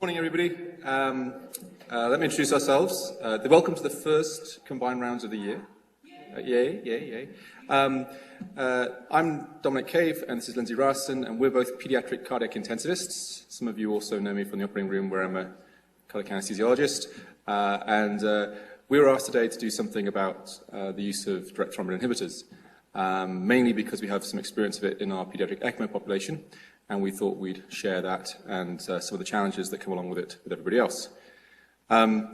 Morning, everybody. Let me introduce ourselves. Welcome to the first combined rounds of the year. Yay, yay, yay. I'm Dominic and this is Lindsay Ryerson, and we're both pediatric cardiac intensivists. Some of you also know me from the operating room where I'm a cardiac anesthesiologist. We were asked today to do something about the use of direct thrombin inhibitors, mainly because we have some experience of it in our pediatric ECMO population, and we thought we'd share that and some of the challenges that come along with it with everybody else. The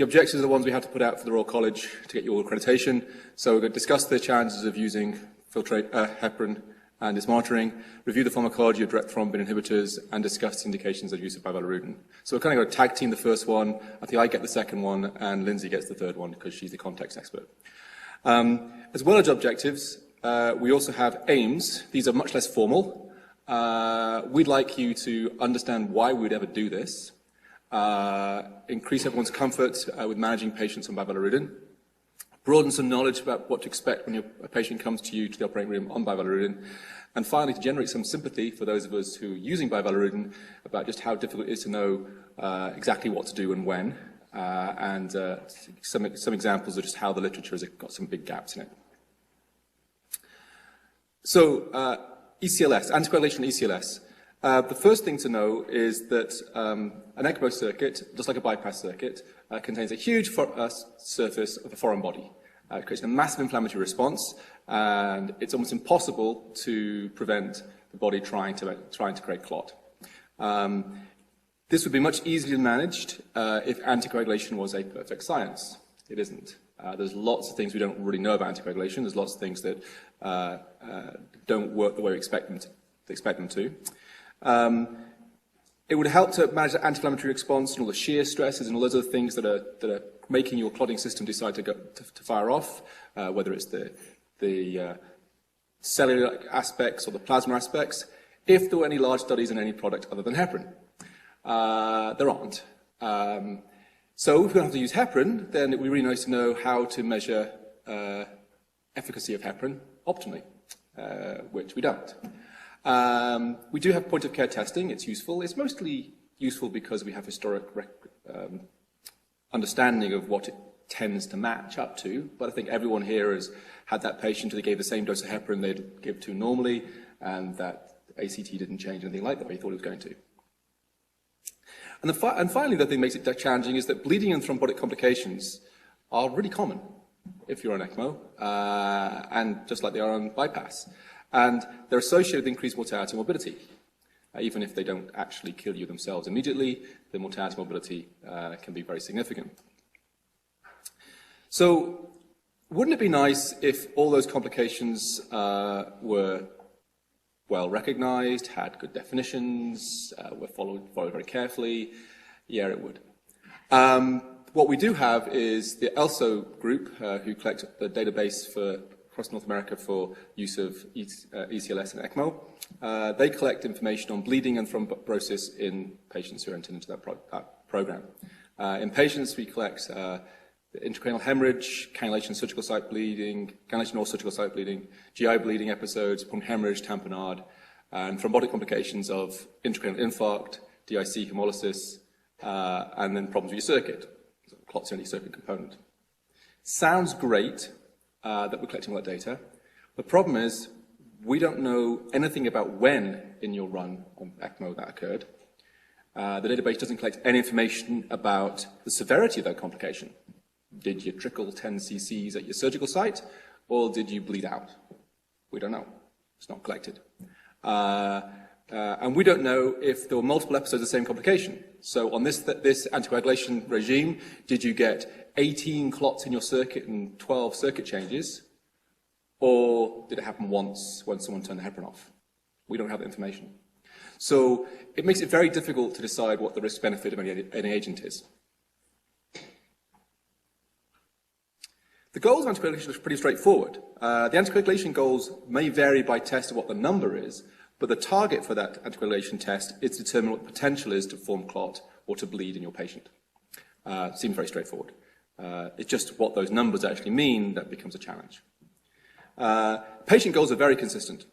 objectives are the ones we had to put out for the Royal College to get your accreditation. So we're going to discuss the challenges of using heparin and its monitoring, review the pharmacology of direct thrombin inhibitors, and discuss the indications of use of Bivalirudin. So we're kind of going to tag team the first one. I think I get the second one, and Lindsay gets the third one because she's the context expert. As well as objectives, we also have aims. These are much less formal. We'd like you to understand why we would ever do this, increase everyone's comfort with managing patients on Bivalirudin, broaden some knowledge about what to expect when a patient comes to you to the operating room on Bivalirudin, and finally to generate some sympathy for those of us who are using Bivalirudin about just how difficult it is to know exactly what to do and when, and some examples of just how the literature has got some big gaps in it. So, ECLS, anticoagulation ECLS. The first thing to know is that an ECMO circuit, just like a bypass circuit, contains a huge surface of a foreign body. It creates a massive inflammatory response, and it's almost impossible to prevent the body trying to create clot. This would be much easier managed if anticoagulation was a perfect science. It isn't. There's lots of things we don't really know about anticoagulation. There's lots of things that don't work the way we expect them to. It would help to manage the anti-inflammatory response and all the shear stresses and all those other things that are making your clotting system decide to fire off, whether it's the cellular aspects or the plasma aspects, if there were any large studies on any product other than heparin. There aren't. So if we're going to have to use heparin, then it would be really nice to know how to measure efficacy of heparin optimally, which we don't. We do have point-of-care testing. It's useful. It's mostly useful because we have historic understanding of what it tends to match up to, but I think everyone here has had that patient who they gave the same dose of heparin they'd give to normally, and that ACT didn't change anything like that way he thought it was going to. And finally, the thing that makes it challenging is that bleeding and thrombotic complications are really common if you're on ECMO, and just like they are on bypass. And they're associated with increased mortality and morbidity. Even if they don't actually kill you themselves immediately, the mortality and morbidity can be very significant. So, wouldn't it be nice if all those complications were well recognized, had good definitions, were followed very carefully? Yeah, it would. What we do have is the ELSO group, who collect the database across North America for use of ECLS and ECMO. They collect information on bleeding and thrombosis in patients who are entered into that program. In patients, we collect intracranial hemorrhage, cannulation, surgical site bleeding, cannulation or surgical site bleeding, GI bleeding episodes, pulmonary hemorrhage, tamponade, and thrombotic complications of intracranial infarct, DIC hemolysis, and then problems with your circuit, so clots in your circuit component. Sounds great that we're collecting all that data. The problem is we don't know anything about when in your run on ECMO that occurred. The database doesn't collect any information about the severity of that complication. Did you trickle 10 cc's at your surgical site, or did you bleed out? We don't know. It's not collected. And we don't know if there were multiple episodes of the same complication. So on this anticoagulation regime, did you get 18 clots in your circuit and 12 circuit changes, or did it happen once when someone turned the heparin off? We don't have that information. So it makes it very difficult to decide what the risk-benefit of any agent is. The goals of anticoagulation are pretty straightforward. The anticoagulation goals may vary by test of what the number is, but the target for that anticoagulation test is to determine what the potential is to form clot or to bleed in your patient. Seems very straightforward. It's just what those numbers actually mean that becomes a challenge. Patient goals are very consistent.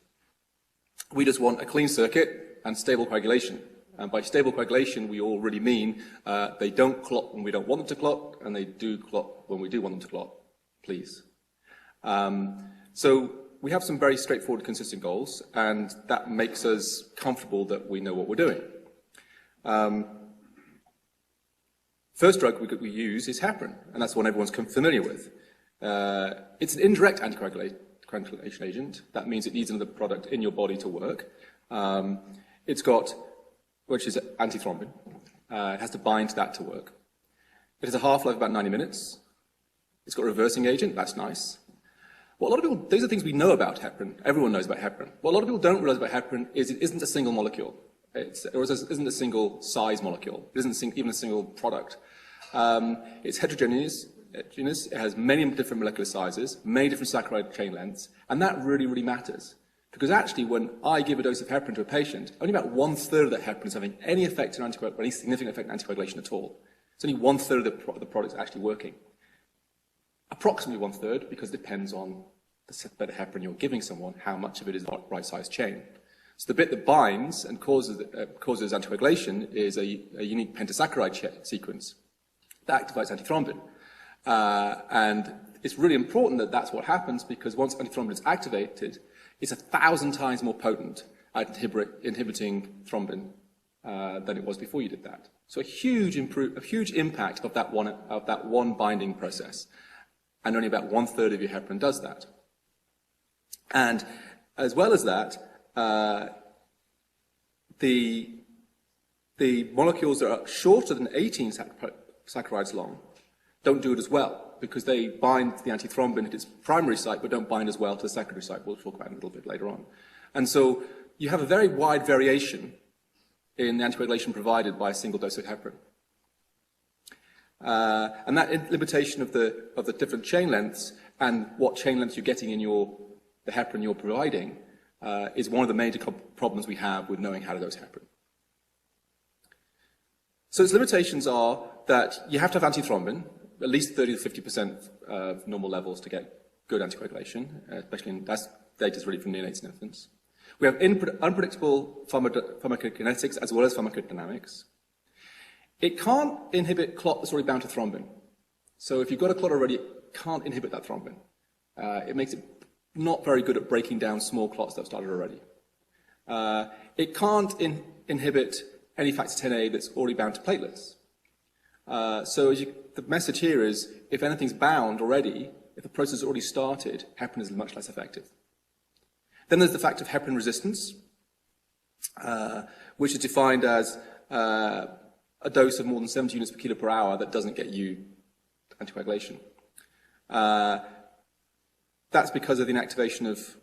We just want a clean circuit and stable coagulation. And by stable coagulation, we all really mean they don't clot when we don't want them to clot, and they do clot when we do want them to clot, please. So we have some very straightforward, consistent goals, and that makes us comfortable that we know what we're doing. First drug we use is heparin, and that's the one everyone's familiar with. It's an indirect anticoagulation agent. That means it needs another product in your body to work. It's got, which is antithrombin. It has to bind to that to work. It has a half-life of about 90 minutes. It's got a reversing agent. That's nice. What a lot of people, these are things we know about heparin. Everyone knows about heparin. What a lot of people don't realize about heparin is it isn't a single molecule. It isn't a single size molecule. It isn't even a single product. It's heterogeneous. It has many different molecular sizes, many different saccharide chain lengths, and that really, really matters. Because actually, when I give a dose of heparin to a patient, only about 1/3 of that heparin is having any effect on anticoagulation, or any significant effect on anticoagulation at all. It's only 1/3 of the product is actually working. Approximately 1/3, because it depends on the bit of heparin you're giving someone, how much of it is the right size chain. So the bit that binds and causes anticoagulation is a unique pentasaccharide sequence that activates antithrombin. And it's really important that that's what happens, because once antithrombin is activated, it's 1,000 times more potent at inhibiting thrombin than it was before you did that. So a huge impact of that one binding process, and only about 1/3 of your heparin does that. And as well as that, the molecules that are shorter than 18 saccharides long don't do it as well, because they bind the antithrombin at its primary site but don't bind as well to the secondary site. We'll talk about it a little bit later on. And so you have a very wide variation in the anticoagulation provided by a single dose of heparin. And that limitation of the different chain lengths and what chain lengths you're getting in the heparin you're providing is one of the major problems we have with knowing how to dose heparin. So its limitations are that you have to have antithrombin, at least 30 to 50% of normal levels to get good anticoagulation, especially that's data is really from neonates and infants. We have unpredictable pharmacokinetics as well as pharmacodynamics. It can't inhibit clot that's already bound to thrombin. So if you've got a clot already, it can't inhibit that thrombin. It makes it not very good at breaking down small clots that have started already. It can't inhibit any factor 10A that's already bound to platelets. So the message here is, if anything's bound already, if the process has already started, heparin is much less effective. Then there's the fact of heparin resistance, which is defined as a dose of more than 70 units per kilo per hour that doesn't get you anticoagulation. That's because of the inactivation of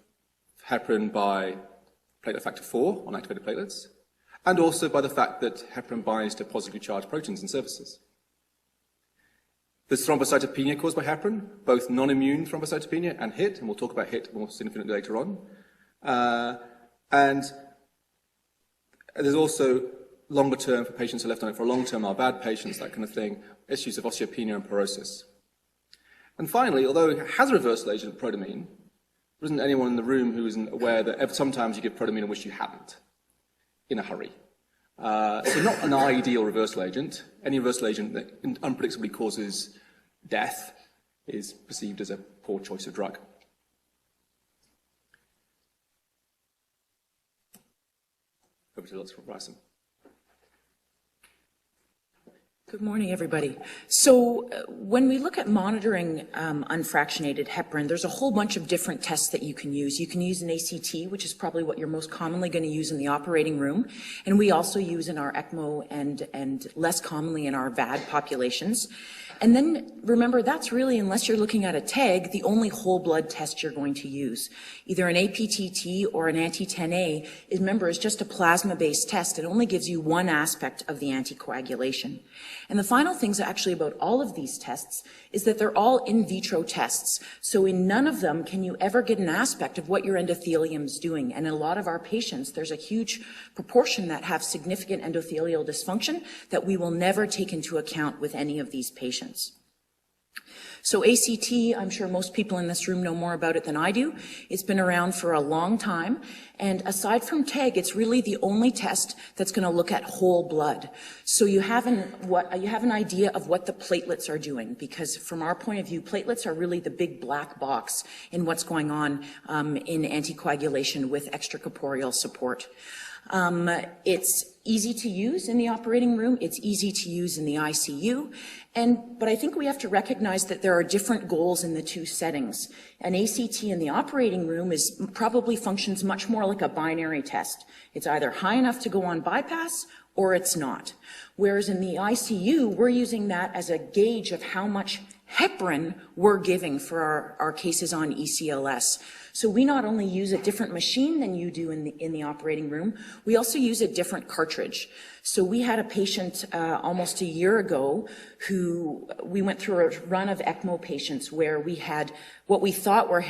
heparin by platelet factor 4 on activated platelets, and also by the fact that heparin binds to positively charged proteins and surfaces. There's thrombocytopenia caused by heparin, both non-immune thrombocytopenia and HIT, and we'll talk about HIT more significantly later on. And there's also longer term for patients who are left on it for a long term, are bad patients, that kind of thing, issues of osteopenia and porosis. And finally, although it has a reversal agent, protamine, there isn't anyone in the room who isn't aware that sometimes you give protamine and wish you hadn't, in a hurry. So not an ideal reversal agent. Any reversal agent that unpredictably causes death is perceived as a poor choice of drug. Over to Dr. Ryerson. Good morning, everybody. So when we look at monitoring unfractionated heparin, there's a whole bunch of different tests that you can use. You can use an ACT, which is probably what you're most commonly going to use in the operating room, and we also use in our ECMO and less commonly in our VAD populations. And then remember, that's really, unless you're looking at a TAG, the only whole blood test you're going to use. Either an APTT or an anti-10A, remember, is just a plasma-based test. It only gives you one aspect of the anticoagulation. And the final things actually about all of these tests is that they're all in vitro tests. So in none of them can you ever get an aspect of what your endothelium is doing. And in a lot of our patients, there's a huge proportion that have significant endothelial dysfunction that we will never take into account with any of these patients. So ACT, I'm sure most people in this room know more about it than I do. It's been around for a long time. And aside from TAG, it's really the only test that's going to look at whole blood. So you have an idea of what the platelets are doing, because from our point of view, platelets are really the big black box in what's going on in anticoagulation with extracorporeal support. It's easy to use in the operating room. It's easy to use in the ICU. But I think we have to recognize that there are different goals in the two settings. An ACT in the operating room probably functions much more like a binary test. It's either high enough to go on bypass or it's not. Whereas in the ICU, we're using that as a gauge of how much heparin we're giving for our cases on ECLS. So we not only use a different machine than you do in the operating room, we also use a different cartridge. So we had a patient almost a year ago who we went through a run of ECMO patients where we had what we thought were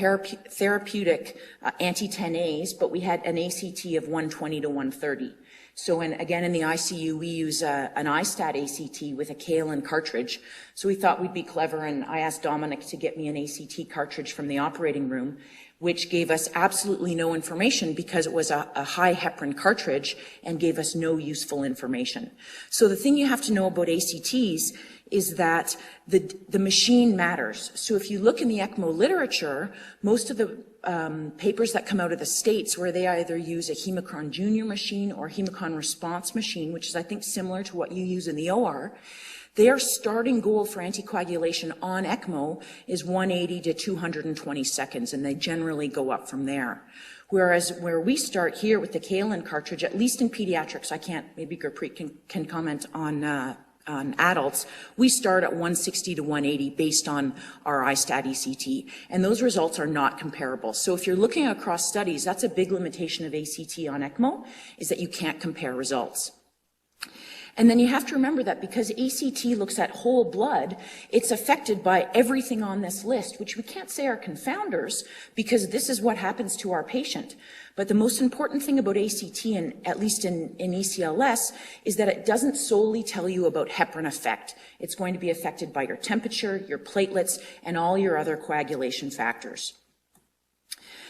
therapeutic anti-10As, but we had an ACT of 120 to 130. So again, in the ICU, we use an iStat ACT with a kaolin cartridge. So we thought we'd be clever, and I asked Dominic to get me an ACT cartridge from the operating room, which gave us absolutely no information because it was a high heparin cartridge and gave us no useful information. So the thing you have to know about ACTs is that the machine matters. So if you look in the ECMO literature, most of the papers that come out of the States where they either use a Hemocron Junior machine or Hemocron Response machine, which is I think similar to what you use in the OR, their starting goal for anticoagulation on ECMO is 180 to 220 seconds, and they generally go up from there. Whereas where we start here with the kaolin cartridge, at least in pediatrics, maybe Gurpreet can comment on adults, we start at 160 to 180 based on our iStat ECT, and those results are not comparable. So if you're looking across studies, that's a big limitation of ACT on ECMO, is that you can't compare results. And then you have to remember that because ACT looks at whole blood, it's affected by everything on this list, which we can't say are confounders because this is what happens to our patient. But the most important thing about ACT, and at least in ECLS, is that it doesn't solely tell you about heparin effect. It's going to be affected by your temperature, your platelets, and all your other coagulation factors.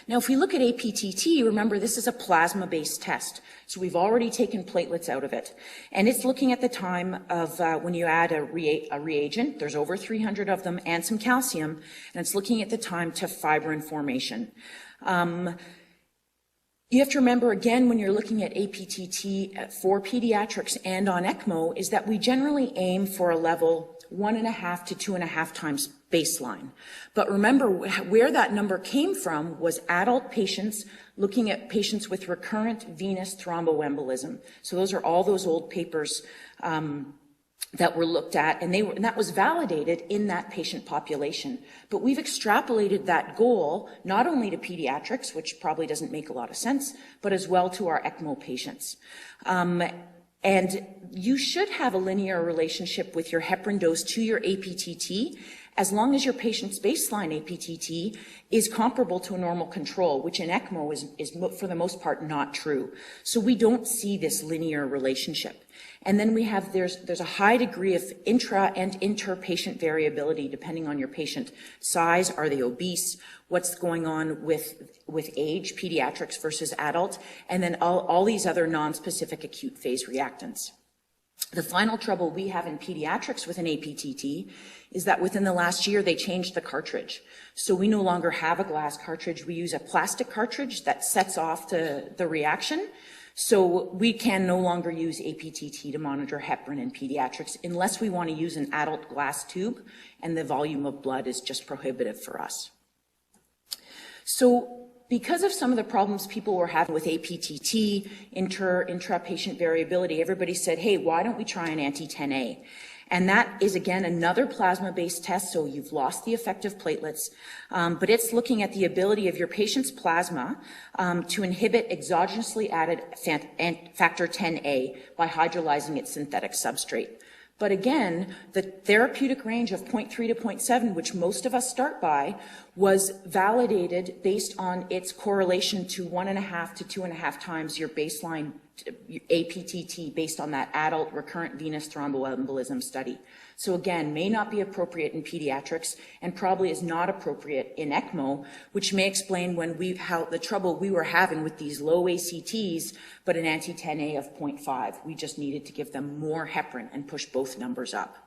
Now, if we look at APTT, remember this is a plasma-based test. So we've already taken platelets out of it. And it's looking at the time of when you add a reagent, there's over 300 of them, and some calcium, and it's looking at the time to fibrin formation. You have to remember, again, when you're looking at APTT for pediatrics and on ECMO, is that we generally aim for a level 1.5 to 2.5 times baseline. But remember, where that number came from was adult patients looking at patients with recurrent venous thromboembolism. So those are all those old papers that were looked at, and that was validated in that patient population. But we've extrapolated that goal not only to pediatrics, which probably doesn't make a lot of sense, but as well to our ECMO patients. And you should have a linear relationship with your heparin dose to your APTT as long as your patient's baseline APTT is comparable to a normal control, which in ECMO is for the most part not true. So we don't see this linear relationship. And then there's a high degree of intra and inter-patient variability depending on your patient size. Are they obese? What's going on with age, pediatrics versus adult, and then all these other non-specific acute phase reactants. The final trouble we have in pediatrics with an APTT is that within the last year they changed the cartridge. So we no longer have a glass cartridge. We use a plastic cartridge that sets off the reaction. So we can no longer use APTT to monitor heparin in pediatrics unless we want to use an adult glass tube, and the volume of blood is just prohibitive for us. So because of some of the problems people were having with APTT, intra-patient variability, everybody said, hey, why don't we try an anti-10A? And that is, again, another plasma-based test, so you've lost the effective platelets, but it's looking at the ability of your patient's plasma to inhibit exogenously added factor 10A by hydrolyzing its synthetic substrate. But again, the therapeutic range of 0.3 to 0.7, which most of us start by, was validated based on its correlation to 1.5 to 2.5 times your baseline APTT based on that adult recurrent venous thromboembolism study. So again, may not be appropriate in pediatrics and probably is not appropriate in ECMO, which may explain how the trouble we were having with these low ACTs, but an anti-10A of 0.5. We just needed to give them more heparin and push both numbers up.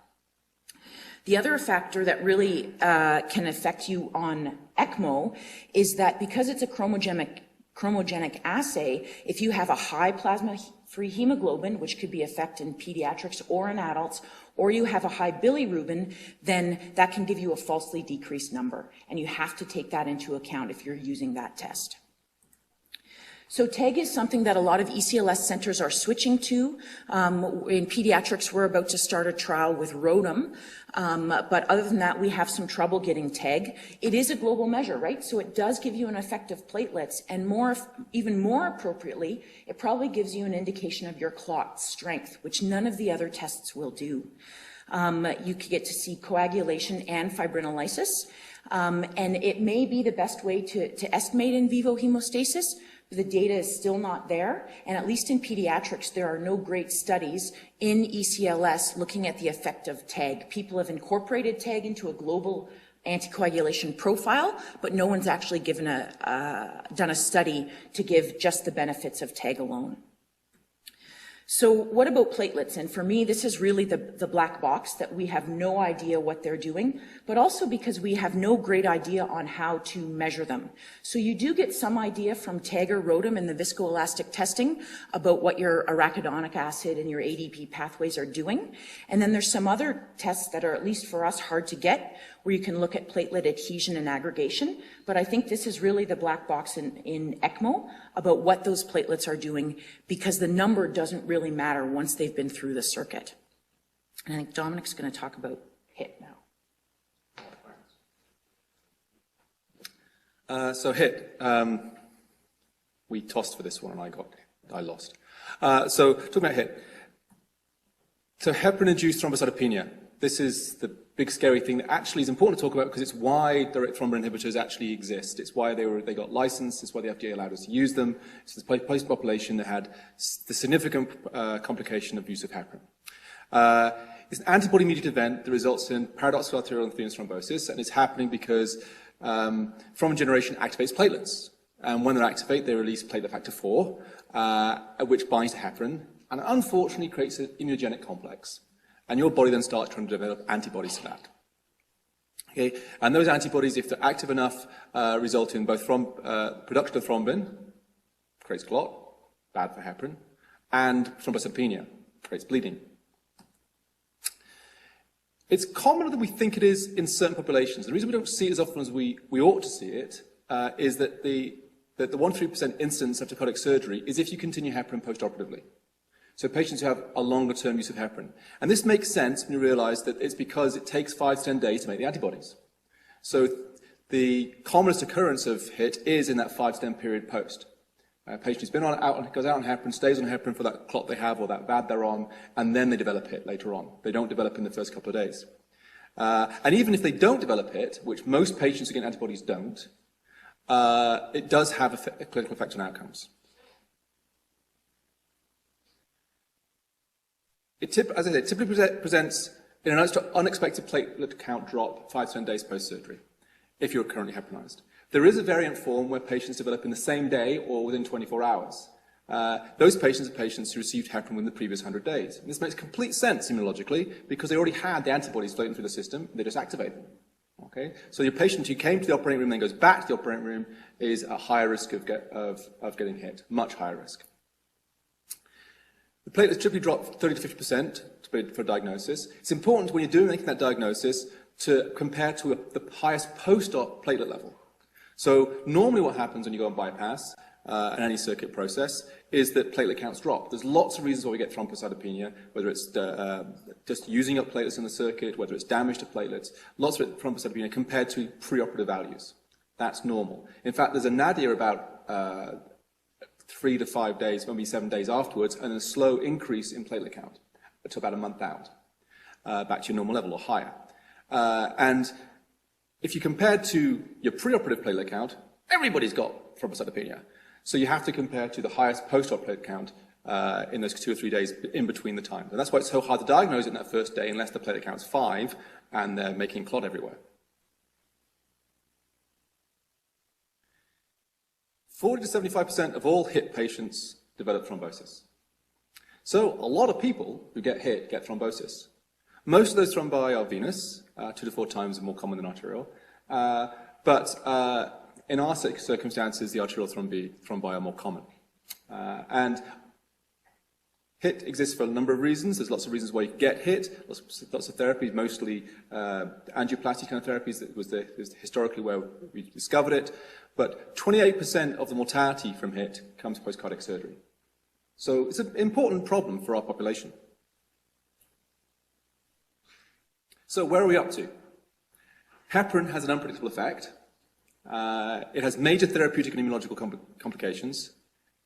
The other factor that really can affect you on ECMO is that because it's a chromogenic assay, if you have a high plasma-free hemoglobin, which could be affected in pediatrics or in adults, or you have a high bilirubin, then that can give you a falsely decreased number. And you have to take that into account if you're using that test. So TEG is something that a lot of ECLS centers are switching to. In pediatrics, we're about to start a trial with ROTEM, but other than that, we have some trouble getting TEG. It is a global measure, right? So it does give you an effect of platelets, and even more appropriately, it probably gives you an indication of your clot strength, which none of the other tests will do. You could get to see coagulation and fibrinolysis, and it may be the best way to estimate in vivo hemostasis. The data is still not there, and at least in pediatrics, there are no great studies in ECLS looking at the effect of TEG. People have incorporated TEG into a global anticoagulation profile, but no one's actually done a study to give just the benefits of TEG alone. So what about platelets? And for me, this is really the black box that we have no idea what they're doing, but also because we have no great idea on how to measure them. So you do get some idea from TEG or ROTEM in the viscoelastic testing about what your arachidonic acid and your ADP pathways are doing. And then there's some other tests that are, at least for us, hard to get, where you can look at platelet adhesion and aggregation. But I think this is really the black box in ECMO about what those platelets are doing, because the number doesn't really matter once they've been through the circuit. And I think Dominic's going to talk about HIT now. So HIT, we tossed for this one and I lost. So talking about HIT. So heparin-induced thrombocytopenia. This is the big scary thing that actually is important to talk about because it's why direct thrombin inhibitors actually exist. It's why they got licensed. It's why the FDA allowed us to use them. It's this patient population that had the significant complication of use of heparin. It's an antibody-mediated event that results in paradoxical arterial and venous thrombosis, and it's happening because thrombin generation activates platelets. And when they activate, they release platelet factor 4, which binds to heparin, and unfortunately creates an immunogenic complex. And your body then starts trying to develop antibodies to that. Okay? And those antibodies, if they're active enough, result in both production of thrombin, creates clot, bad for heparin, and thrombocytopenia, creates bleeding. It's commoner than we think it is in certain populations. The reason we don't see it as often as we ought to see it is that the 1-3% incidence after cardiac surgery is if you continue heparin postoperatively. So patients who have a longer-term use of heparin. And this makes sense when you realize that it's because it takes 5 to 10 days to make the antibodies. So the commonest occurrence of HIT is in that 5 to 10 period post. A patient who's goes out on heparin, stays on heparin for that clot they have or that VAD they're on, and then they develop HIT later on. They don't develop in the first couple of days. And even if they don't develop HIT, which most patients who get antibodies don't, it does have a clinical effect on outcomes. As I said, typically presents in an unexpected platelet count drop 5 to 10 days post-surgery, if you're currently heparinized. There is a variant form where patients develop in the same day or within 24 hours. Those patients are patients who received heparin within the previous 100 days. And this makes complete sense immunologically because they already had the antibodies floating through the system, they just activate them. Okay? So your patient who came to the operating room and then goes back to the operating room is at higher risk of getting hit, much higher risk. The platelets typically drop 30 to 50% for diagnosis. It's important when you're making that diagnosis to compare to the highest post-op platelet level. So normally what happens when you go on bypass and any circuit process is that platelet counts drop. There's lots of reasons why we get thrombocytopenia, whether it's just using up platelets in the circuit, whether it's damage to platelets, lots of thrombocytopenia compared to preoperative values. That's normal. In fact, there's a nadir about 3 to 5 days, maybe 7 days afterwards, and a slow increase in platelet count to about a month out, back to your normal level or higher. And if you compare to your preoperative platelet count, everybody's got thrombocytopenia. So you have to compare to the highest post-op platelet count in those 2 or 3 days in between the times. And that's why it's so hard to diagnose it in that first day unless the platelet count's 5 and they're making clot everywhere. 40 to 75% of all HIT patients develop thrombosis. So a lot of people who get HIT get thrombosis. Most of those thrombi are venous, 2 to 4 times more common than arterial. But in our circumstances, the arterial thrombi are more common. And HIT exists for a number of reasons. There's lots of reasons why you get HIT, lots of therapies, mostly angioplasty kind of therapies. That was historically where we discovered it. But 28% of the mortality from HIT comes post-cardiac surgery. So it's an important problem for our population. So where are we up to? Heparin has an unpredictable effect. It has major therapeutic and immunological complications,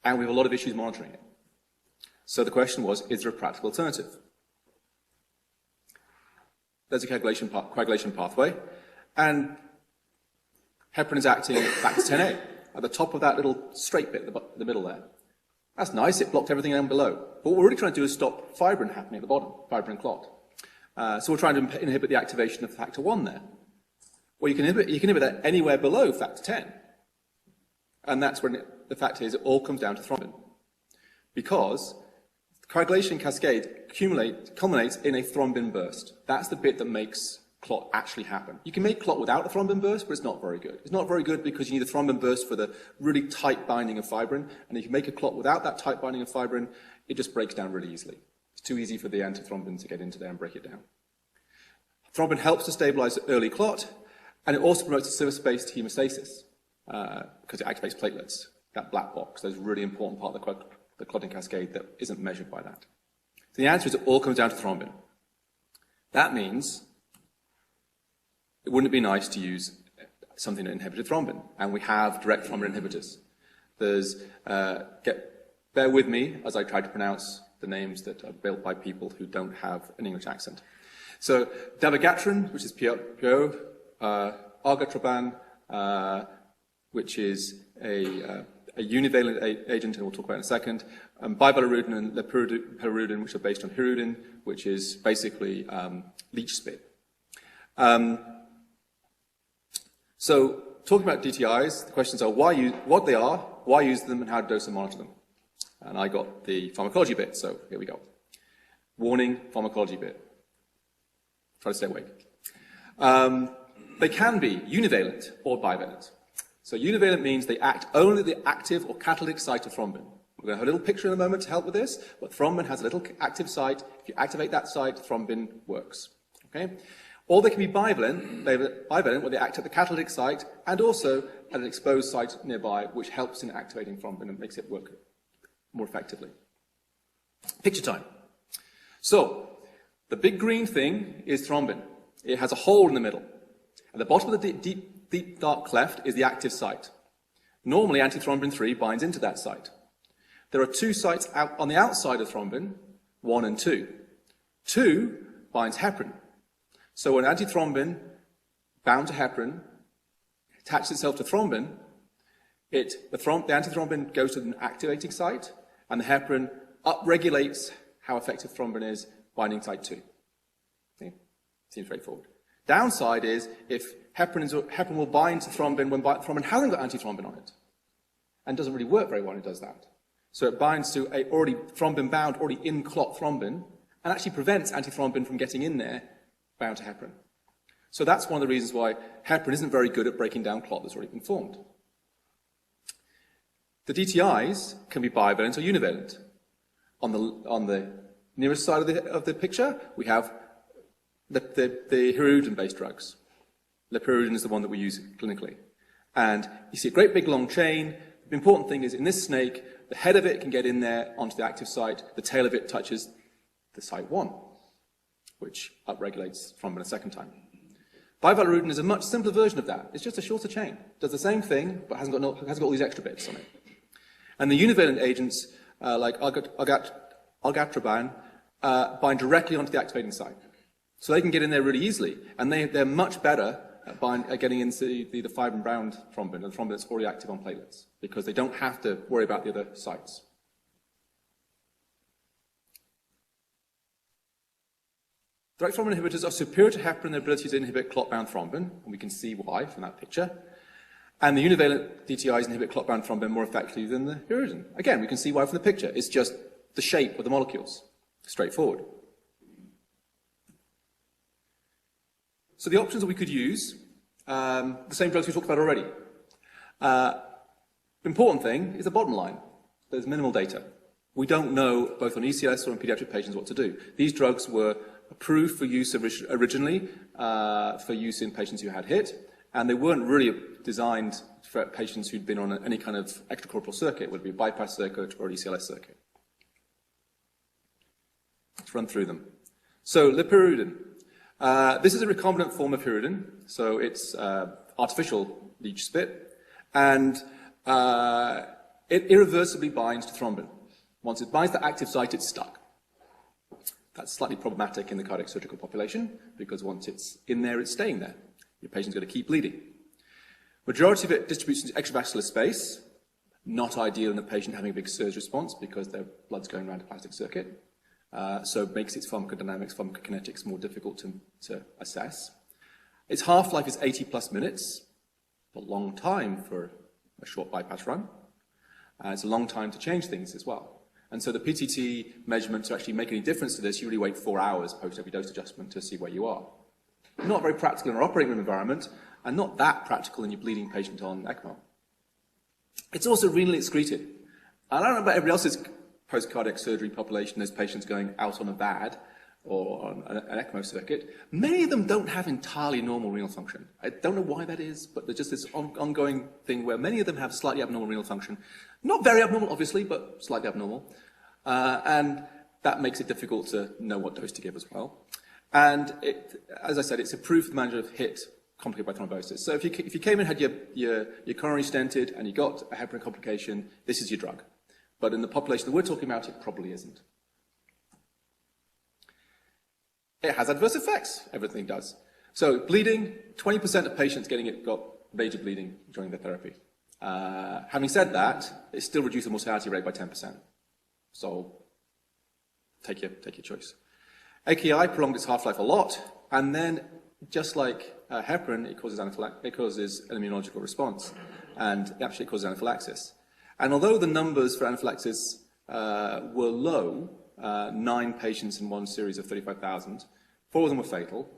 and we have a lot of issues monitoring it. So the question was, is there a practical alternative? There's a coagulation pathway, and heparin is acting at factor 10A, at the top of that little straight bit, the middle there. That's nice, it blocked everything down below. But what we're really trying to do is stop fibrin happening at the bottom, fibrin clot. So we're trying to inhibit the activation of factor 1 there. Well, you can inhibit that anywhere below factor 10. And that's when the fact is it all comes down to thrombin. Because the coagulation cascade culminates in a thrombin burst. That's the bit that makes clot actually happen. You can make clot without a thrombin burst, but it's not very good. It's not very good because you need a thrombin burst for the really tight binding of fibrin. And if you make a clot without that tight binding of fibrin, it just breaks down really easily. It's too easy for the antithrombin to get into there and break it down. Thrombin helps to stabilize early clot, and it also promotes a surface-based hemostasis because it activates platelets, that black box. That's a really important part of the clotting cascade that isn't measured by that. So the answer is it all comes down to thrombin. That means it wouldn't be nice to use something that inhibited thrombin, and we have direct thrombin inhibitors. Bear with me as I try to pronounce the names that are built by people who don't have an English accent. So dabigatran, which is PO, argatroban, which is a univalent agent, and we'll talk about in a second, bivalirudin and lepirudin, which are based on hirudin, which is basically leech spit. So talking about DTIs, the questions are what they are, why use them, and how to dose and monitor them. And I got the pharmacology bit, so here we go. Warning, pharmacology bit. Try to stay awake. They can be univalent or bivalent. So univalent means they act only the active or catalytic site of thrombin. We're going to have a little picture in a moment to help with this, but thrombin has a little active site. If you activate that site, thrombin works. Okay? Or they can be bivalent where they act at the catalytic site and also at an exposed site nearby, which helps in activating thrombin and makes it work more effectively. Picture time. So, the big green thing is thrombin. It has a hole in the middle. At the bottom of the deep dark cleft is the active site. Normally, antithrombin 3 binds into that site. There are 2 sites out on the outside of thrombin, 1 and 2. 2 binds heparin. So when antithrombin bound to heparin attaches itself to thrombin, the antithrombin goes to an activating site, and the heparin upregulates how effective thrombin is binding site 2. See? Seems straightforward. Downside is if heparin will bind to thrombin when thrombin hasn't got antithrombin on it, and doesn't really work very well when it does that. So it binds to a already thrombin-bound, already in-clot thrombin, and actually prevents antithrombin from getting in there bound to heparin. So that's one of the reasons why heparin isn't very good at breaking down clot that's already been formed. The DTIs can be bivalent or univalent. On the nearest side of the picture, we have the hirudin-based drugs. Lepirudin is the one that we use clinically. And you see a great big long chain. The important thing is in this snake, the head of it can get in there onto the active site, the tail of it touches the site 1, which upregulates thrombin a second time. Bivalirudin is a much simpler version of that. It's just a shorter chain. Does the same thing, but hasn't got all these extra bits on it. And the univalent agents, like argatroban, bind directly onto the activating site. So they can get in there really easily, and they're much better getting into the fibrin-bound thrombin, the thrombin that's already active on platelets, because they don't have to worry about the other sites. Direct thrombin inhibitors are superior to heparin in their ability to inhibit clot-bound thrombin, and we can see why from that picture. And the univalent DTIs inhibit clot-bound thrombin more effectively than the Ryerson. Again, we can see why from the picture. It's just the shape of the molecules. Straightforward. So the options that we could use, the same drugs we talked about already. The important thing is the bottom line. There's minimal data. We don't know, both on ECLS or on pediatric patients, what to do. These drugs were approved for use originally, for use in patients who had HIT, and they weren't really designed for patients who'd been on any kind of extracorporeal circuit, whether it be a bypass circuit or an ECLS circuit. Let's run through them. So, Bivalirudin. This is a recombinant form of Heparin, so it's artificial leach spit, and it irreversibly binds to thrombin. Once it binds the active site, it's stuck. That's slightly problematic in the cardiac surgical population, because once it's in there, it's staying there. Your patient's going to keep bleeding. Majority of it distributes into extravascular space, not ideal in a patient having a big surge response because their blood's going around a plastic circuit. So it makes its pharmacodynamics, pharmacokinetics more difficult to assess. Its half-life is 80 plus minutes, a long time for a short bypass run. It's a long time to change things as well. And so the PTT measurement to actually make any difference to this, you really wait 4 hours post every dose adjustment to see where you are. Not very practical in our operating room environment, and not that practical in your bleeding patient on ECMO. It's also renally excreted. I don't know about everybody else's post-cardiac surgery population, those patients going out on a VAD or on an ECMO circuit. Many of them don't have entirely normal renal function. I don't know why that is, but there's just this ongoing thing where many of them have slightly abnormal renal function. Not very abnormal, obviously, but slightly abnormal. And that makes it difficult to know what dose to give as well. And as I said, it's approved for the management of HIT complicated by thrombosis. So if you came in and had your coronary stented and you got a heparin complication, this is your drug. But in the population that we're talking about, it probably isn't. It has adverse effects, everything does. So bleeding, 20% of patients getting it got major bleeding during their therapy. Having said that, it still reduced the mortality rate by 10%. So take your choice. AKI prolonged its half-life a lot, and then just like heparin, it causes an immunological response, and actually it causes anaphylaxis. And although the numbers for anaphylaxis were low, 9 patients in one series of 35,000, 4 of them were fatal.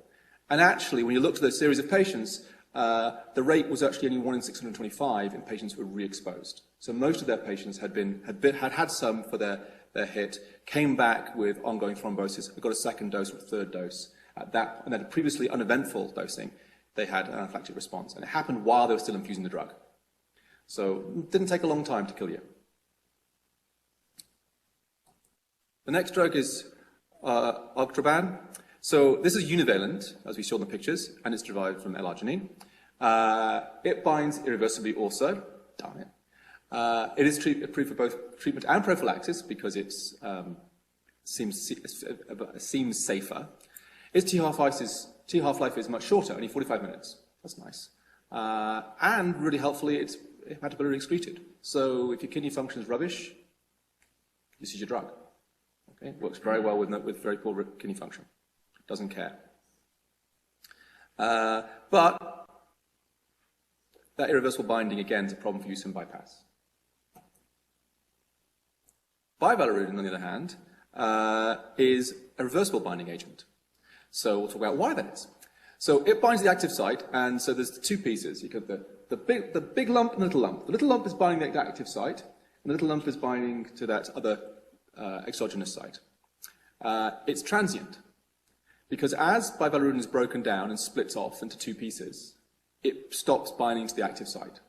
And actually, when you looked at those series of patients, the rate was actually only 1 in 625 in patients who were re-exposed. So most of their patients had some for their HIT, came back with ongoing thrombosis, got a second dose or a third dose. And then a previously uneventful dosing, they had an anaphylactic response. And it happened while they were still infusing the drug. So it didn't take a long time to kill you. The next drug is Octraban. So this is univalent, as we saw in the pictures, and it's derived from L-arginine. It binds irreversibly also. Darn it. It is approved for both treatment and prophylaxis because it seems safer. Its T half-life is much shorter, only 45 minutes. That's nice. And really helpfully, it's hepatobiliary excreted. So if your kidney function is rubbish, this is your drug. Okay? It works very well with very poor kidney function. Doesn't care. But that irreversible binding, again, is a problem for use in bypass. Bivalirudin, on the other hand, is a reversible binding agent. So we'll talk about why that is. So it binds the active site, and so there's 2 pieces. You got the big lump and the little lump. The little lump is binding the active site, and the little lump is binding to that other exogenous site. It's transient, because as bivalirudin is broken down and splits off into 2 pieces, it stops binding to the active site.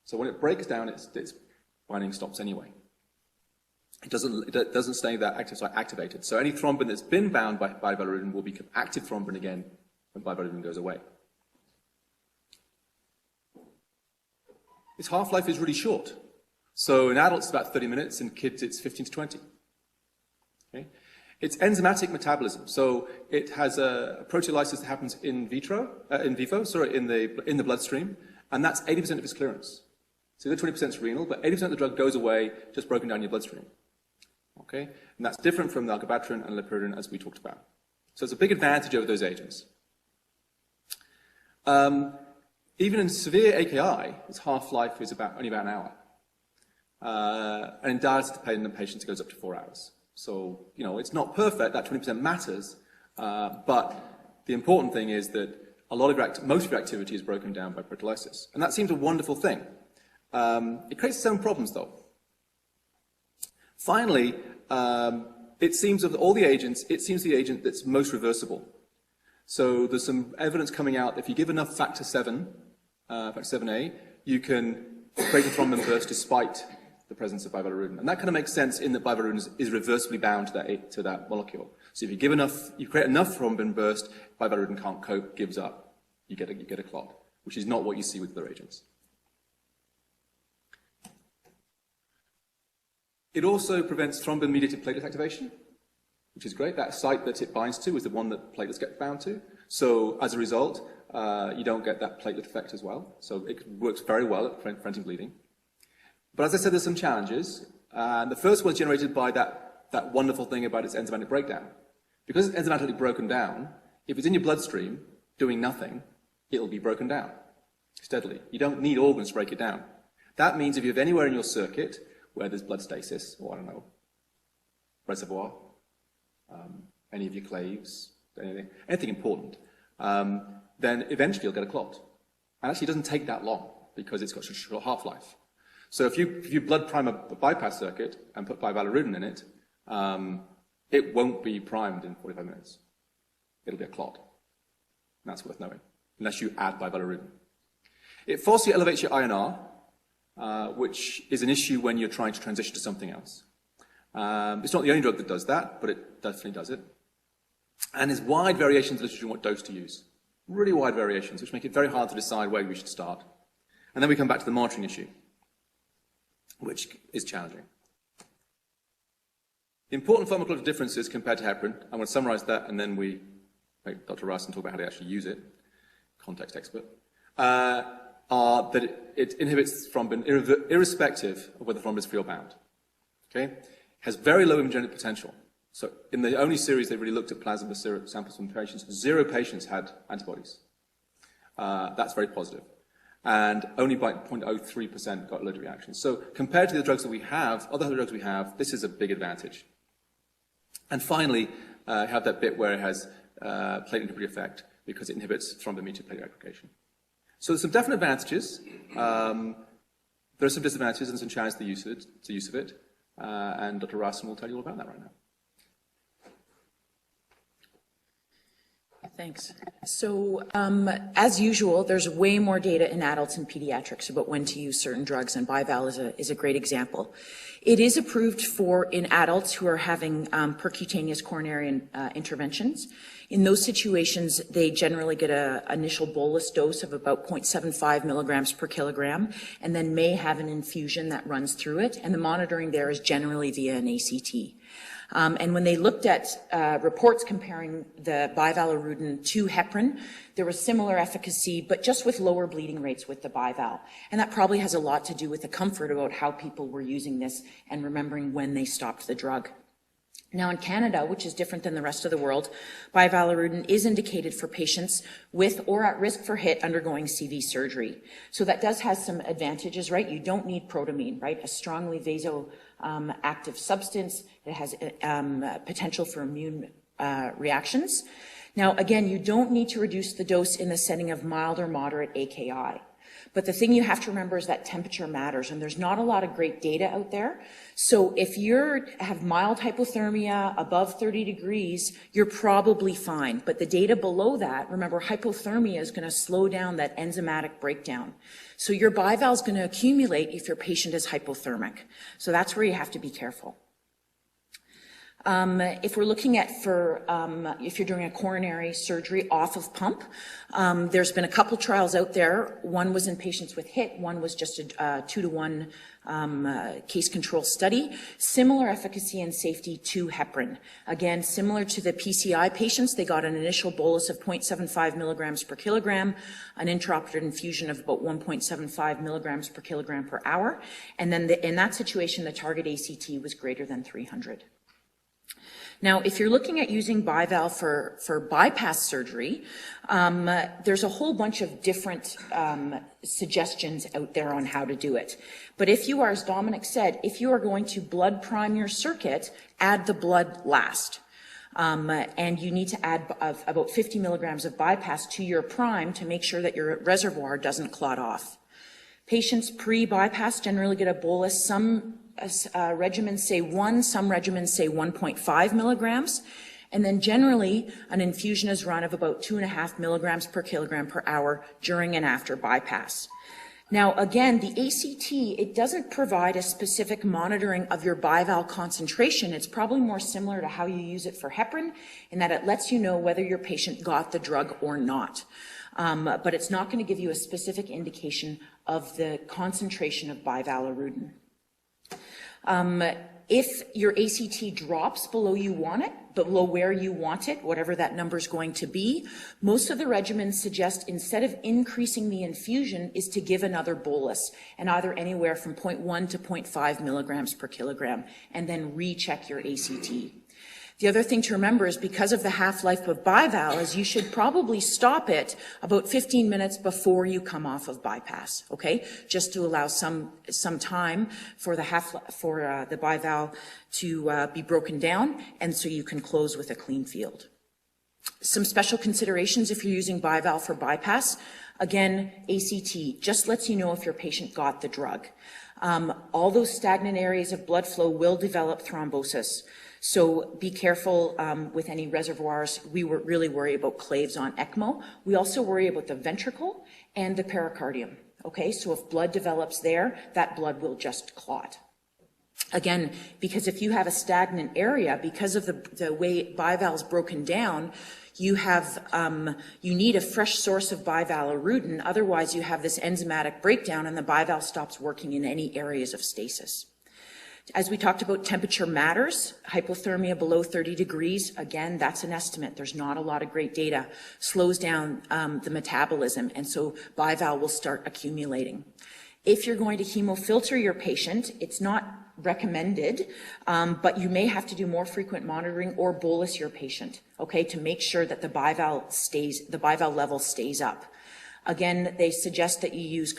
So when it breaks down, its binding stops anyway. It doesn't stay that active site activated. So any thrombin that's been bound by bivalirudin will become active thrombin again when bivalirudin goes away. Its half-life is really short. So in adults, it's about 30 minutes. In kids, it's 15 to 20. Okay? It's enzymatic metabolism. So it has a proteolysis that happens in vivo, in the bloodstream, and that's 80% of its clearance. So the 20% is renal, but 80% of the drug goes away, just broken down in your bloodstream. Okay? And that's different from the algabatrin and Heparin, as we talked about. So it's a big advantage over those agents. Even in severe AKI, its half-life is only about an hour. And in dialysis dependent patients, it goes up to 4 hours. So, you know, it's not perfect, that 20% matters, but the important thing is that most of your activity is broken down by proteolysis. And that seems a wonderful thing. It creates its own problems, though. Finally, it seems of all the agents, it seems the agent that's most reversible. So there's some evidence coming out that if you give enough factor 7, factor 7A, you can create a thrombin burst despite the presence of bivalirudin. And that kind of makes sense in that bivalirudin is reversibly bound to that molecule. So if you create enough thrombin burst, bivalirudin can't cope, gives up. You get a clot, which is not what you see with other agents. It also prevents thrombin-mediated platelet activation, which is great. That site that it binds to is the one that platelets get bound to. So as a result, you don't get that platelet effect as well. So it works very well at preventing bleeding. But as I said, there's some challenges. The first one's generated by that wonderful thing about its enzymatic breakdown. Because it's enzymatically broken down, if it's in your bloodstream doing nothing, it'll be broken down steadily. You don't need organs to break it down. That means if you have anywhere in your circuit where there's blood stasis, or I don't know, reservoir, any of your claves, anything important, then eventually you'll get a clot. And actually it doesn't take that long because it's got such a short half-life. So if you blood prime a bypass circuit and put bivalirudin in it, it won't be primed in 45 minutes. It'll be a clot. And that's worth knowing, unless you add bivalirudin. It falsely elevates your INR, which is an issue when you're trying to transition to something else. It's not the only drug that does that, but it definitely does it. And there's wide variations in the literature on what dose to use. Really wide variations, which make it very hard to decide where we should start. And then we come back to the monitoring issue, which is challenging. The important pharmacological differences compared to heparin, I'm going to summarize that, and then we make Dr. Ryerson talk about how they actually use it, context expert, are that it inhibits thrombin irrespective of whether thrombin is free or bound. Okay? It has very low immunogenic potential. So in the only series they really looked at plasma samples from patients, 0 patients had antibodies. That's very positive. And only by 0.03% got allergic reactions. So compared to the drugs that we have, other drugs we have, this is a big advantage. And finally, have that bit where it has platelet inhibitory effect because it inhibits thrombin-mediated platelet aggregation. So there's some definite advantages. There are some disadvantages and some challenges to the use of it. And Dr. Ryerson will tell you all about that right now. Thanks. So, as usual, there's way more data in adults and pediatrics about when to use certain drugs, and Bival is a great example. It is approved in adults who are having percutaneous coronary interventions. In those situations, they generally get an initial bolus dose of about 0.75 milligrams per kilogram, and then may have an infusion that runs through it, and the monitoring there is generally via an ACT. And when they looked at reports comparing the Bivalirudin to heparin, there was similar efficacy, but just with lower bleeding rates with the Bival. And that probably has a lot to do with the comfort about how people were using this and remembering when they stopped the drug. Now in Canada, which is different than the rest of the world, Bivalirudin is indicated for patients with or at risk for HIT undergoing CV surgery. So that does have some advantages, right? You don't need protamine, right? A strongly vasoactive substance. It has potential for immune reactions. Now, again, you don't need to reduce the dose in the setting of mild or moderate AKI. But the thing you have to remember is that temperature matters, and there's not a lot of great data out there. So if you have mild hypothermia above 30 degrees, you're probably fine. But the data below that, remember, hypothermia is going to slow down that enzymatic breakdown. So your bival is going to accumulate if your patient is hypothermic. So that's where you have to be careful. If we're looking at if you're doing a coronary surgery off of pump, there's been a couple trials out there. One was in patients with HIT, one was just a 2-to-1 case control study, similar efficacy and safety to heparin. Again, similar to the PCI patients, they got an initial bolus of 0.75 milligrams per kilogram, an intraoperative infusion of about 1.75 milligrams per kilogram per hour, and then in that situation, the target ACT was greater than 300. Now, if you're looking at using bivalve for bypass surgery, there's a whole bunch of different suggestions out there on how to do it. But if you are, as Dominic said, if you are going to blood prime your circuit, add the blood last. And you need to add about 50 milligrams of bypass to your prime to make sure that your reservoir doesn't clot off. Patients pre-bypass generally get a bolus. Some regimens say 1, some regimens say 1.5 milligrams. And then generally, an infusion is run of about 2.5 milligrams per kilogram per hour during and after bypass. Now, again, the ACT, it doesn't provide a specific monitoring of your bivalve concentration. It's probably more similar to how you use it for heparin, in that it lets you know whether your patient got the drug or not. But it's not going to give you a specific indication of the concentration of bivalirudin. If your ACT drops below where you want it, whatever that number is going to be, most of the regimens suggest instead of increasing the infusion is to give another bolus, and either anywhere from 0.1 to 0.5 milligrams per kilogram, and then recheck your ACT. The other thing to remember is because of the half-life of bivalve is you should probably stop it about 15 minutes before you come off of bypass, okay? Just to allow some time for the bivalve to be broken down, and so you can close with a clean field. Some special considerations if you're using bivalve for bypass. Again, ACT just lets you know if your patient got the drug. All those stagnant areas of blood flow will develop thrombosis. So be careful with any reservoirs. We really worry about claves on ECMO. We also worry about the ventricle and the pericardium. Okay, so if blood develops there, that blood will just clot. Again, because if you have a stagnant area, because of the way bivalve is broken down, you need a fresh source of bivalirudin. Otherwise, you have this enzymatic breakdown and the bivalve stops working in any areas of stasis. As we talked about, temperature matters. Hypothermia below 30 degrees, again, that's an estimate. There's not a lot of great data. Slows down the metabolism, and so bivalve will start accumulating. If you're going to hemofilter your patient, it's not recommended, but you may have to do more frequent monitoring or bolus your patient, okay, to make sure that the bivalve level stays up. Again, they suggest that you use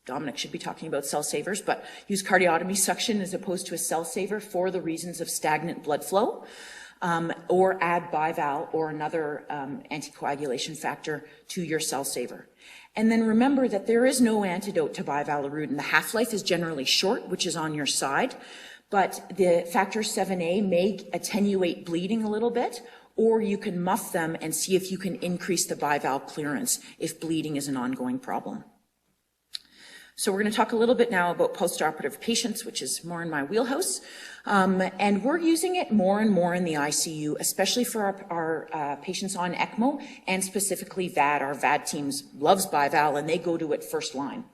Dominic should be talking about cell savers, but use cardiotomy suction as opposed to a cell saver for the reasons of stagnant blood flow, or add bivalve or another anticoagulation factor to your cell saver. And then remember that there is no antidote to bivalirudin. The half-life is generally short, which is on your side, but the factor 7A may attenuate bleeding a little bit, or you can muff them and see if you can increase the bivalve clearance if bleeding is an ongoing problem. So we're going to talk a little bit now about postoperative patients, which is more in my wheelhouse. And we're using it more and more in the ICU, especially for our patients on ECMO and specifically VAD. Our VAD teams loves bivalve and they go to it first line.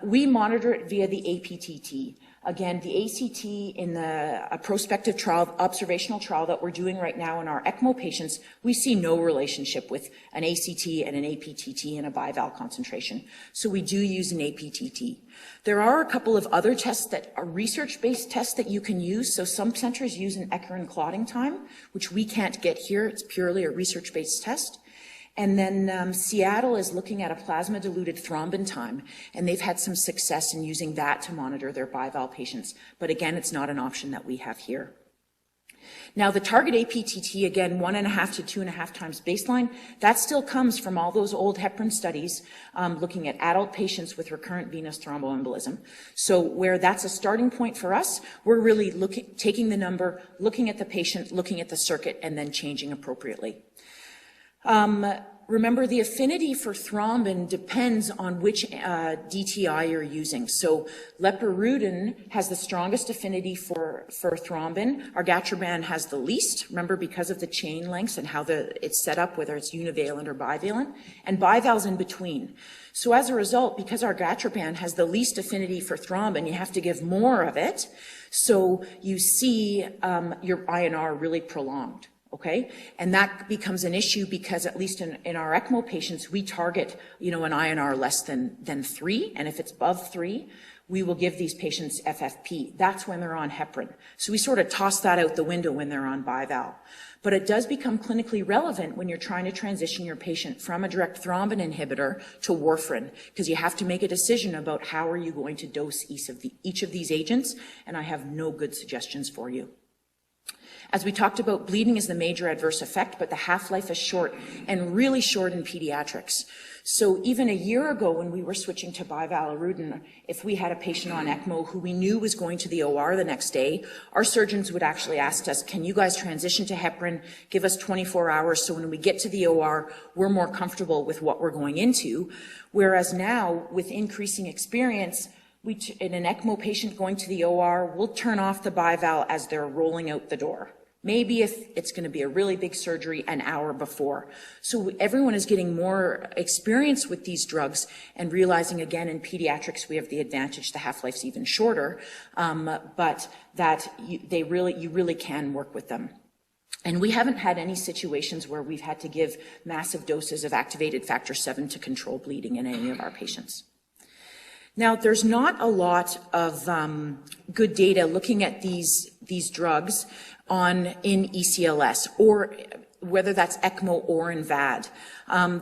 We monitor it via the APTT. Again, the ACT in a prospective trial, observational trial that we're doing right now in our ECMO patients, we see no relationship with an ACT and an APTT and a bivalve concentration. So we do use an APTT. There are a couple of other tests that are research-based tests that you can use. So some centers use an Heparin clotting time, which we can't get here. It's purely a research-based test. And then Seattle is looking at a plasma-diluted thrombin time, and they've had some success in using that to monitor their bivalve patients. But again, it's not an option that we have here. Now, the target APTT, again, 1.5 to 2.5 times baseline, that still comes from all those old heparin studies looking at adult patients with recurrent venous thromboembolism. So where that's a starting point for us, we're really taking the number, looking at the patient, looking at the circuit, and then changing appropriately. remember, the affinity for thrombin depends on which DTI you're using. So Bivalirudin has the strongest affinity for thrombin. Argatroban has the least, remember, because of the chain lengths and how it's set up, whether it's univalent or bivalent, and bival's in between. So as a result, because argatroban has the least affinity for thrombin, you have to give more of it. So you see your INR really prolonged. Okay, and that becomes an issue because at least in our ECMO patients, we target, an INR less than 3, and if it's above 3, we will give these patients FFP. That's when they're on heparin. So we sort of toss that out the window when they're on bival. But it does become clinically relevant when you're trying to transition your patient from a direct thrombin inhibitor to warfarin, because you have to make a decision about how are you going to dose each of these agents, and I have no good suggestions for you. As we talked about, bleeding is the major adverse effect, but the half-life is short and really short in pediatrics. So even a year ago when we were switching to Bivalirudin, if we had a patient on ECMO who we knew was going to the OR the next day, our surgeons would actually ask us, can you guys transition to heparin, give us 24 hours so when we get to the OR, we're more comfortable with what we're going into. Whereas now, with increasing experience, in an ECMO patient going to the OR, we'll turn off the bival as they're rolling out the door. Maybe if it's going to be a really big surgery, an hour before. So everyone is getting more experience with these drugs and realizing, again, in pediatrics, we have the advantage, the half-life's even shorter, but that you really can work with them. And we haven't had any situations where we've had to give massive doses of activated factor VII to control bleeding in any of our patients. Now, there's not a lot of good data looking at these drugs in ECLS, or whether that's ECMO or in VAD.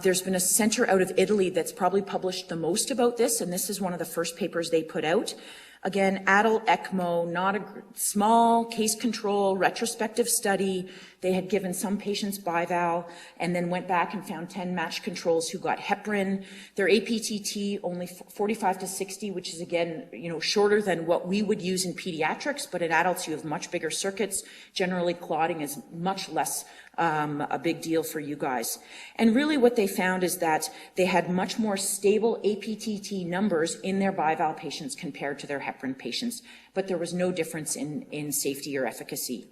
There's been a center out of Italy that's probably published the most about this, and this is one of the first papers they put out. Again, adult ECMO, not a small case control retrospective study. They had given some patients bival and then went back and found 10 matched controls who got heparin. Their APTT only 45 to 60, which is again, shorter than what we would use in pediatrics, but in adults you have much bigger circuits. Generally, clotting is much less a big deal for you guys. And really what they found is that they had much more stable APTT numbers in their bival patients compared to their heparin patients, but there was no difference in safety or efficacy.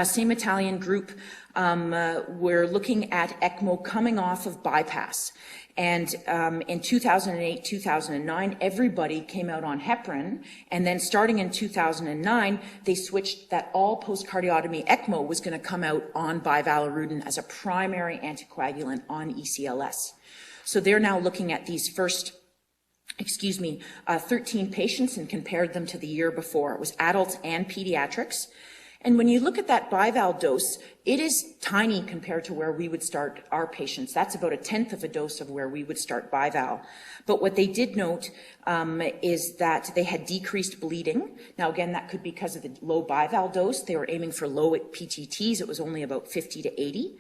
Same Italian group, we're looking at ECMO coming off of bypass. And in 2008, 2009, everybody came out on heparin. And then starting in 2009, they switched that all post-cardiotomy ECMO was going to come out on Bivalirudin as a primary anticoagulant on ECLS. So they're now looking at these first 13 patients and compared them to the year before. It was adults and pediatrics. And when you look at that bival dose, it is tiny compared to where we would start our patients. That's about 1/10 of a dose of where we would start bival. But what they did note is that they had decreased bleeding. Now, again, that could be because of the low bival dose. They were aiming for low PTTs. It was only about 50 to 80.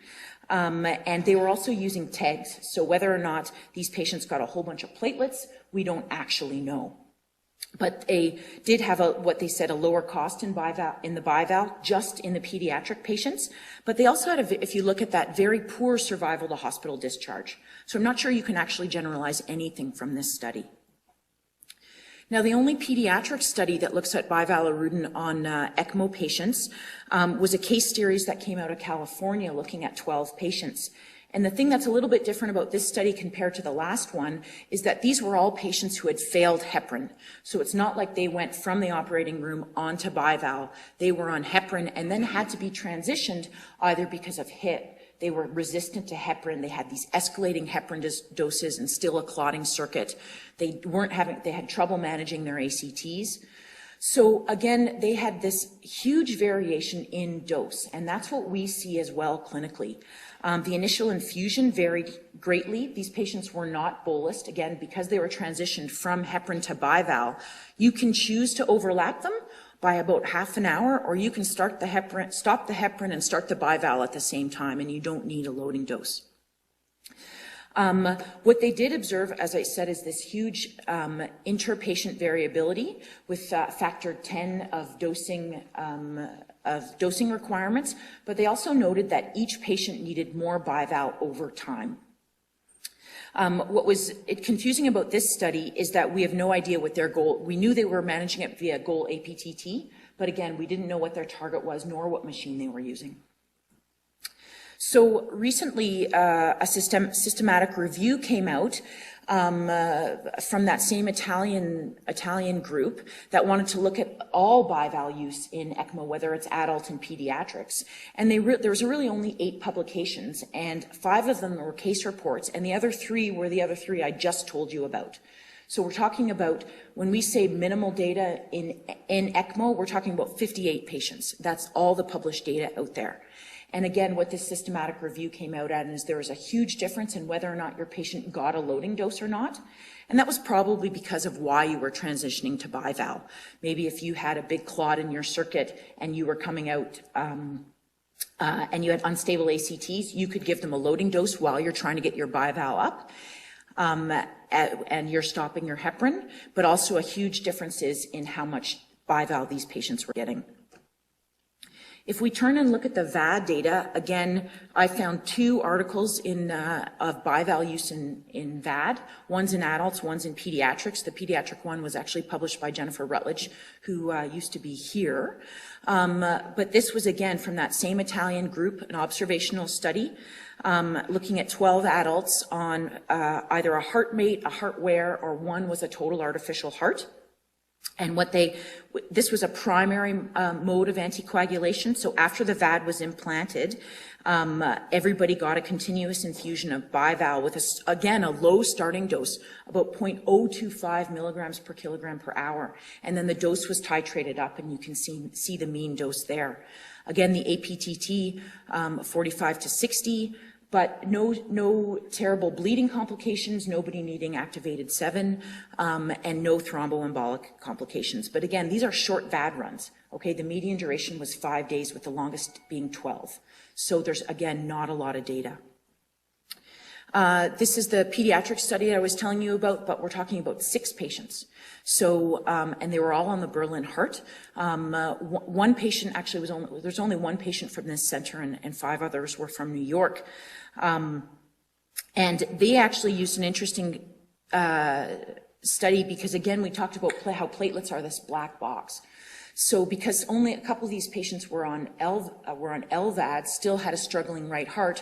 And they were also using tags. So whether or not these patients got a whole bunch of platelets, we don't actually know. But they did have what they said, a lower cost in the bival, just in the pediatric patients. But they also had, if you look at that, very poor survival to hospital discharge. So I'm not sure you can actually generalize anything from this study. Now, the only pediatric study that looks at Bivalirudin on ECMO patients was a case series that came out of California looking at 12 patients. And the thing that's a little bit different about this study compared to the last one is that these were all patients who had failed heparin. So it's not like they went from the operating room onto bival. They were on heparin and then had to be transitioned either because of HIT. They were resistant to heparin. They had these escalating heparin doses and still a clotting circuit. They had trouble managing their ACTs. So again, they had this huge variation in dose, and that's what we see as well clinically. The initial infusion varied greatly. These patients were not bolused, again, because they were transitioned from heparin to bival. You can choose to overlap them by about half an hour, or you can stop the heparin and start the bival at the same time, and you don't need a loading dose. What they did observe, as I said, is this huge inter-patient variability with factor 10 of dosing requirements, but they also noted that each patient needed more bival over time. What was confusing about this study is that we have no idea what their goal, we knew they were managing it via goal APTT, but again, we didn't know what their target was nor what machine they were using. So recently, a systematic review came out from that same Italian group that wanted to look at all bival use in ECMO, whether it's adult and pediatrics. And there was really only 8 publications, and 5 of them were case reports, and the other 3 were the other 3 I just told you about. So we're talking about, when we say minimal data in ECMO, we're talking about 58 patients. That's all the published data out there. And again, what this systematic review came out at is there was a huge difference in whether or not your patient got a loading dose or not. And that was probably because of why you were transitioning to bival. Maybe if you had a big clot in your circuit and you were coming out and you had unstable ACTs, you could give them a loading dose while you're trying to get your bival up. And you're stopping your heparin, but also a huge difference is in how much bival these patients were getting. If we turn and look at the VAD data, again, I found 2 articles of bival use in VAD. One's in adults, one's in pediatrics. The pediatric one was actually published by Jennifer Rutledge, who used to be here. But this was, again, from that same Italian group, an observational study, looking at 12 adults on either a heart mate, a heart wear, or one was a total artificial heart. And this was a primary mode of anticoagulation. So after the VAD was implanted, everybody got a continuous infusion of bival with, again, a low starting dose, about 0.025 milligrams per kilogram per hour. And then the dose was titrated up, and you can see the mean dose there. Again, the APTT, 45 to 60. But no terrible bleeding complications, nobody needing activated 7, and no thromboembolic complications. But again, these are short VAD runs. Okay, the median duration was 5 days, with the longest being 12. So there's, again, not a lot of data. This is the pediatric study I was telling you about, but we're talking about 6 patients. So, and they were all on the Berlin Heart. One patient actually there's only 1 patient from this center, and 5 others were from New York. And they actually used an interesting study because, again, we talked about how platelets are this black box. So because only a couple of these patients were on LVAD, still had a struggling right heart,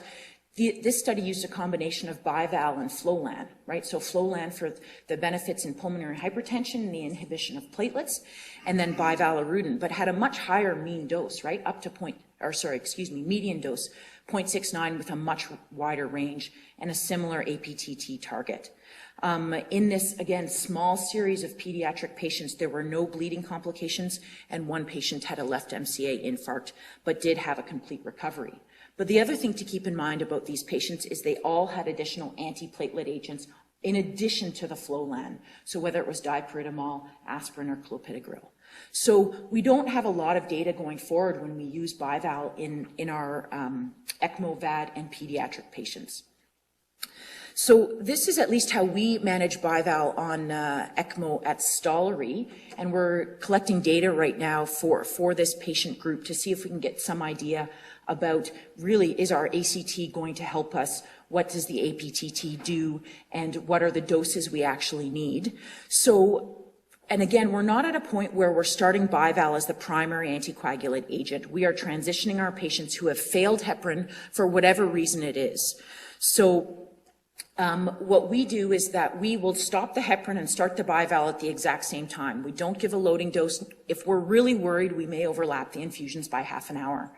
this study used a combination of bival and Flolan, right? So Flolan for the benefits in pulmonary hypertension and the inhibition of platelets, and then Bivalirudin, but had a much higher mean dose, right? Up to median dose, 0.69 with a much wider range and a similar APTT target. In this, again, small series of pediatric patients, there were no bleeding complications, and 1 patient had a left MCA infarct, but did have a complete recovery. But the other thing to keep in mind about these patients is they all had additional antiplatelet agents in addition to the Flolan. So whether it was dipyridamole, aspirin, or clopidogrel. So we don't have a lot of data going forward when we use bival in our ECMO, VAD, and pediatric patients. So this is at least how we manage bival on ECMO at Stollery, and we're collecting data right now for this patient group to see if we can get some idea about really, is our ACT going to help us? What does the APTT do? And what are the doses we actually need? So, and again, we're not at a point where we're starting bival as the primary anticoagulant agent. We are transitioning our patients who have failed heparin for whatever reason it is. So what we do is that we will stop the heparin and start the bival at the exact same time. We don't give a loading dose. If we're really worried, we may overlap the infusions by half an hour.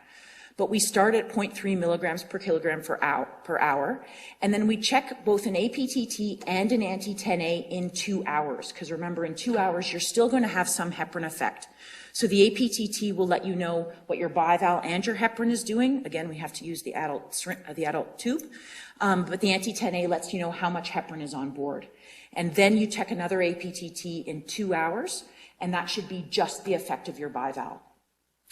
But we start at 0.3 milligrams per kilogram per hour, and then we check both an APTT and an anti-10A in 2 hours, because remember, in 2 hours, you're still going to have some heparin effect. So the APTT will let you know what your bival and your heparin is doing. Again, we have to use the adult tube, but the anti-10A lets you know how much heparin is on board. And then you check another APTT in 2 hours, and that should be just the effect of your bival.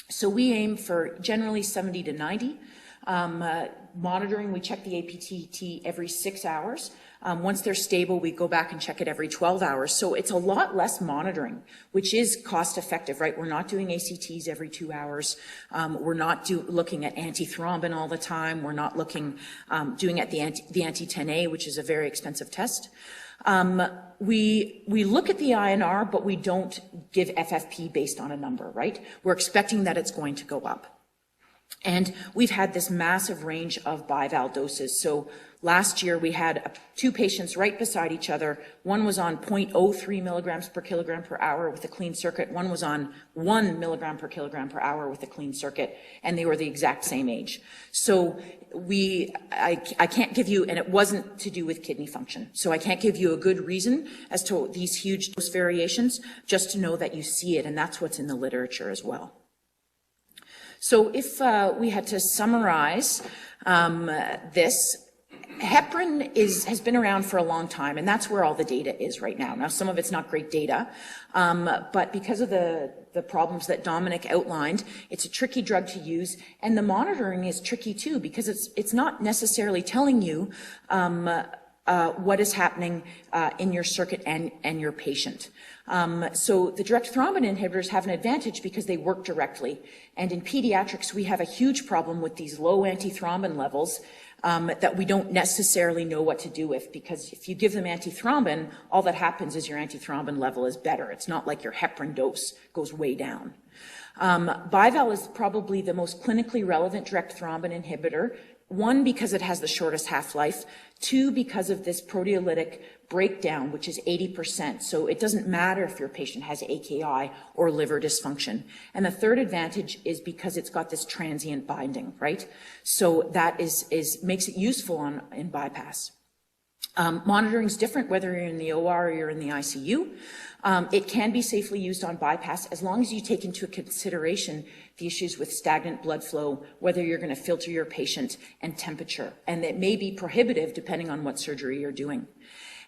So we aim for generally 70 to 90. Monitoring, we check the APTT every 6 hours. Once they're stable, we go back and check it every 12 hours. So it's a lot less monitoring, which is cost effective, right? We're not doing ACTs every 2 hours. We're not looking at anti-thrombin all the time. We're not doing at the anti-10A, which is a very expensive test. We look at the INR, but we don't give FFP based on a number, right? We're expecting that it's going to go up. And we've had this massive range of bival doses. So last year we had 2 patients right beside each other. One was on 0.03 milligrams per kilogram per hour with a clean circuit. One was on 1 milligram per kilogram per hour with a clean circuit, and they were the exact same age. So I can't give you, and it wasn't to do with kidney function. So I can't give you a good reason as to these huge dose variations, just to know that you see it, and that's what's in the literature as well. So if we had to summarize this, heparin has been around for a long time, and that's where all the data is right now. Now, some of it's not great data, but because of the problems that Dominic outlined, it's a tricky drug to use, and the monitoring is tricky too, because it's not necessarily telling you what is happening in your circuit and your patient. So the direct thrombin inhibitors have an advantage because they work directly. And in pediatrics, we have a huge problem with these low antithrombin levels that we don't necessarily know what to do with, because if you give them antithrombin, all that happens is your antithrombin level is better. It's not like your heparin dose goes way down. Bival is probably the most clinically relevant direct thrombin inhibitor. 1, because it has the shortest half-life. 2, because of this proteolytic breakdown, which is 80%. So it doesn't matter if your patient has AKI or liver dysfunction. And the third advantage is because it's got this transient binding, right? So that makes it useful in bypass. Monitoring is different whether you're in the OR or you're in the ICU. It can be safely used on bypass as long as you take into consideration the issues with stagnant blood flow, whether you're going to filter your patient, and temperature. And it may be prohibitive depending on what surgery you're doing.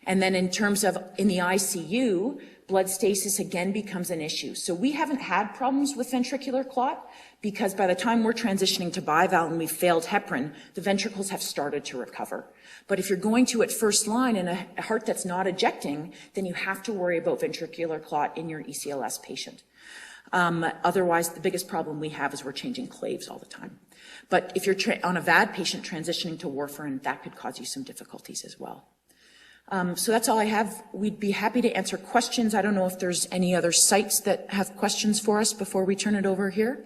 And then in terms of in the ICU, blood stasis again becomes an issue. So we haven't had problems with ventricular clot because by the time we're transitioning to bival and we've failed heparin, the ventricles have started to recover. But if you're going to at first line in a heart that's not ejecting, then you have to worry about ventricular clot in your ECLS patient. Otherwise, the biggest problem we have is we're changing claves all the time. But if you're on a VAD patient transitioning to warfarin, that could cause you some difficulties as well. So that's all I have. We'd be happy to answer questions. I don't know if there's any other sites that have questions for us before we turn it over here.